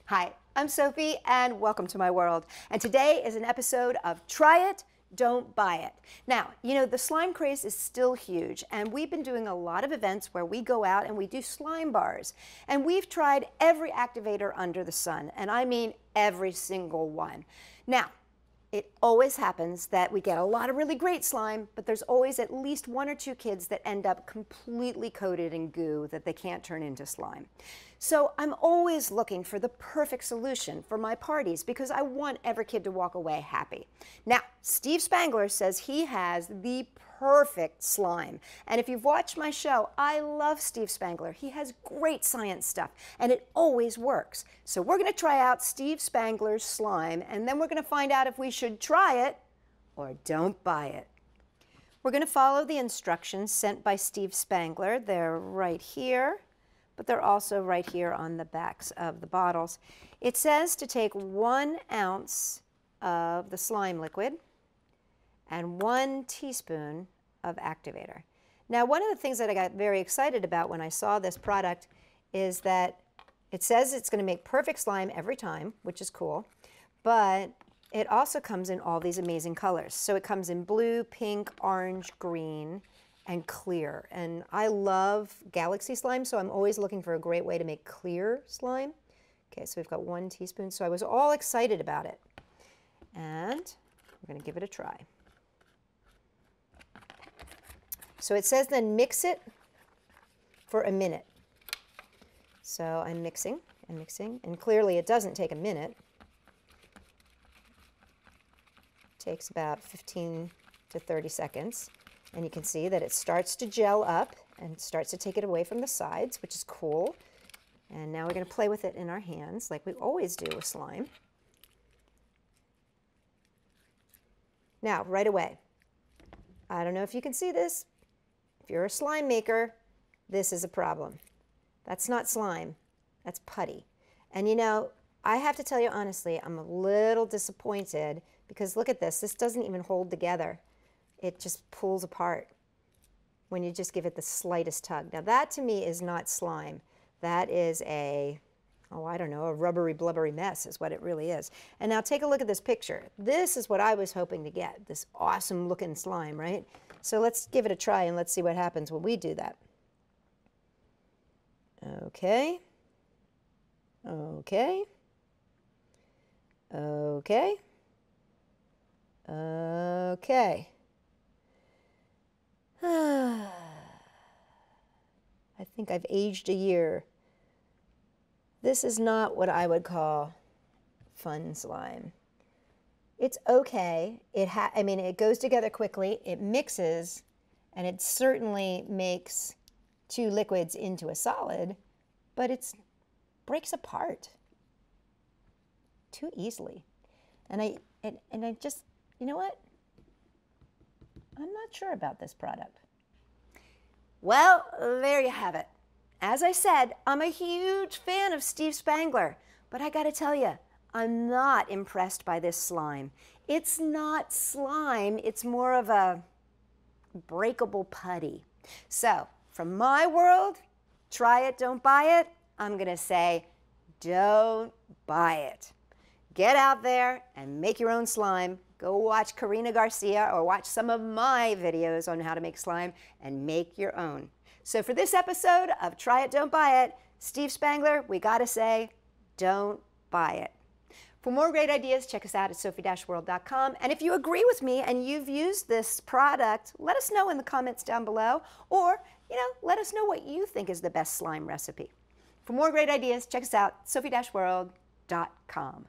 Hi, I'm Sophie and welcome to my world. And today is an episode of Try It, Don't Buy It. Now, you know, the slime craze is still huge and we've been doing a lot of events where we go out and we do slime bars. And we've tried every activator under the sun, and I mean every single one. Now, it always happens that we get a lot of really great slime, but there's always at least one or two kids that end up completely coated in goo that they can't turn into slime. So I'm always looking for the perfect solution for my parties because I want every kid to walk away happy. Now, Steve Spangler says he has the perfect slime. And if you've watched my show, I love Steve Spangler. He has great science stuff and it always works. So we're going to try out Steve Spangler's slime and then we're going to find out if we should try it or don't buy it. We're going to follow the instructions sent by Steve Spangler. They're right here, but they're also right here on the backs of the bottles. It says to take 1 ounce of the slime liquid and 1 teaspoon of activator. Now, one of the things that I got very excited about when I saw this product is that it says it's going to make perfect slime every time, which is cool, but it also comes in all these amazing colors. So it comes in blue, pink, orange, green, and clear. And I love galaxy slime, so I'm always looking for a great way to make clear slime. Okay, so we've got 1 teaspoon. So I was all excited about it. And we're going to give it a try. So it says then mix it for a minute. So I'm mixing and mixing, and clearly it doesn't take a minute. It takes about 15 to 30 seconds. And you can see that it starts to gel up and starts to take it away from the sides, which is cool. And now we're going to play with it in our hands like we always do with slime. Now, right away, I don't know if you can see this. If you're a slime maker, this is a problem. That's not slime, that's putty. And you know, I have to tell you honestly, I'm a little disappointed because look at this doesn't even hold together. It just pulls apart when you just give it the slightest tug. Now that to me is not slime. That is a, oh, I don't know, a rubbery, blubbery mess is what it really is. And now take a look at this picture. This is what I was hoping to get, this awesome looking slime, right? So let's give it a try and let's see what happens when we do that. Okay. Okay. Okay. Okay. I think I've aged a year. This is not what I would call fun slime. It's okay. I mean, it goes together quickly, it mixes, and it certainly makes 2 liquids into a solid, but it breaks apart too easily. And I just, you know what? I'm not sure about this product. Well, there you have it. As I said, I'm a huge fan of Steve Spangler, but I gotta tell you, I'm not impressed by this slime. It's not slime, it's more of a breakable putty. So, from my world, try it, don't buy it, I'm gonna say, don't buy it. Get out there and make your own slime. Go watch Karina Garcia or watch some of my videos on how to make slime and make your own. So for this episode of Try It, Don't Buy It, Steve Spangler, we gotta say, don't buy it. For more great ideas, check us out at sophie-world.com. And if you agree with me and you've used this product, let us know in the comments down below, or let us know what you think is the best slime recipe. For more great ideas, check us out, sophie-world.com.